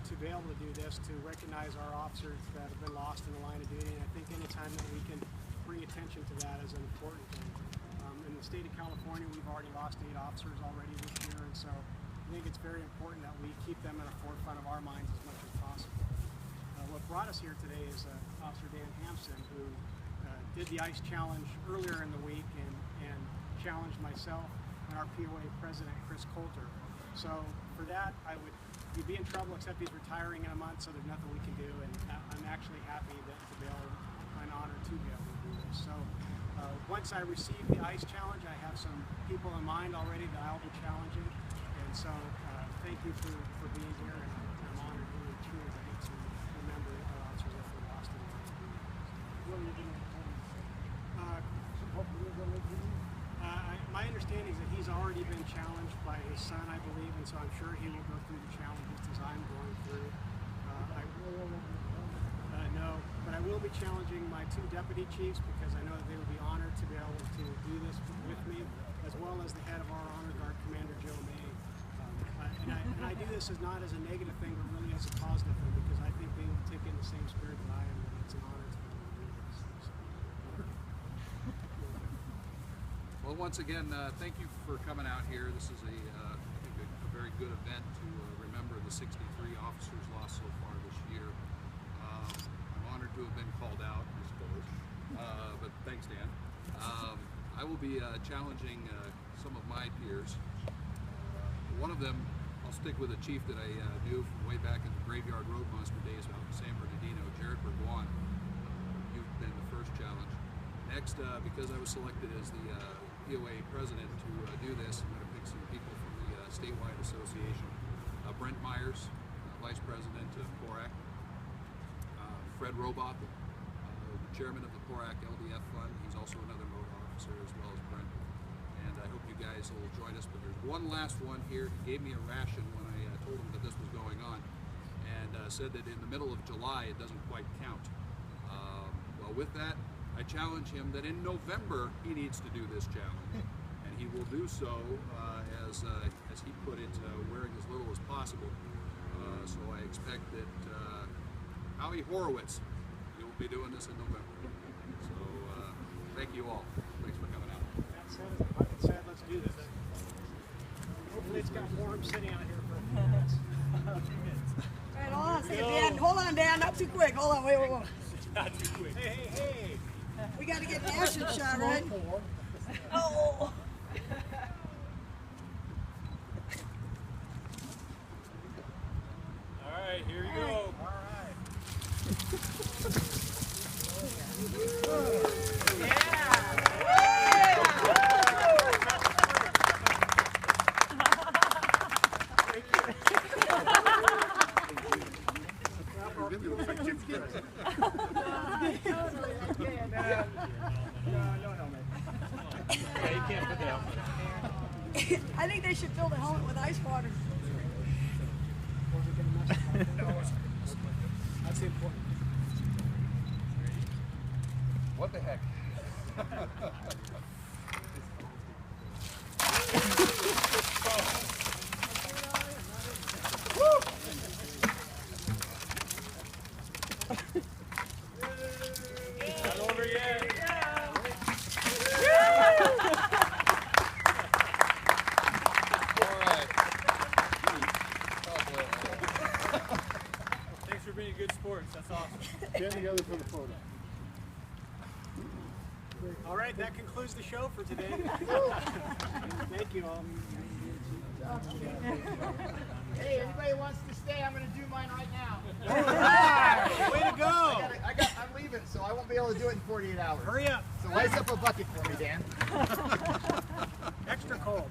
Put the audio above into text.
to be able to do this, to recognize our officers that have been lost in the line of duty, and I think any time that we can bring attention to that is an important thing. In the state of California, we've already lost 8 officers already this year, and so I think it's very important that we keep them in the forefront of our minds as much as possible. What brought us here today is Officer Dan Hampson, who did the ICE challenge earlier in the week and challenged myself and our POA President, Chris Coulter. So for that, you'd be in trouble, except he's retiring in a month, so there's nothing we can do, and I'm actually happy to be able, an honor to be able to do this. So once I receive the ICE challenge, I have some people in mind already that I'll be challenging, and so thank you for being here, and I'm honored really truly to get to remember our officers that were lost in the line of duty. What are you doing? My understanding is that he's already been challenged by his son, I believe, and so I'm sure he will go through the challenges as I'm going through. No, but I will be challenging my 2 deputy chiefs because I know that they would be honored to be able to do this with me, as well as the head of our Honor Guard, Commander Joe May. And I do this not as a negative thing, but really as a positive thing, because I think they take in the same spirit that I am, and it's an honor to be able to do this. Well, once again, thank you for coming out here. This is I think a very good event to remember the 63 officers lost so far this year. I'm honored to have been called out, I suppose, but thanks, Dan. I will be challenging some of my peers. One of them, I'll stick with a chief that I knew from way back in the Graveyard Roadmaster days out in San Bernardino, Jared Burguan. You've been the first challenge. Next, because I was selected as the POA President to do this, I'm going to pick some people from the statewide association. Brent Myers, Vice President of PORAC. Fred Roboth, the Chairman of the PORAC LDF Fund. He's also another mode officer as well as Brent. And I hope you guys will join us. But there's one last one here. He gave me a ration when I told him that this was going on, and said that in the middle of July it doesn't quite count. Well, with that, I challenge him that in November he needs to do this challenge, and he will do so as he put it, wearing as little as possible. So I expect that Howie Horowitz, you'll be doing this in November. So thank you all. Thanks for coming out. That said, let's do this. Hopefully it's got warm sitting out here for a few minutes. All right, hold on a second, Dan. Hold on, Dan. Not too quick. Hold on. Wait. Not too quick. Hey. We got to get an action shot, right? Oh. All right, here you go. All right. Yeah, you can't put the helmet on. I think they should fill the helmet with ice water. That's the important. What the heck? Not over yet. Thanks for being good sports. That's awesome. Get together for the photo. All right, that concludes the show for today. Thank you all. Hey, anybody wants to stay? I'm going to do mine right now. Way to go! I'm leaving, so I won't be able to do it in 48 hours. Hurry up. So ice up a bucket for me, Dan. Extra cold.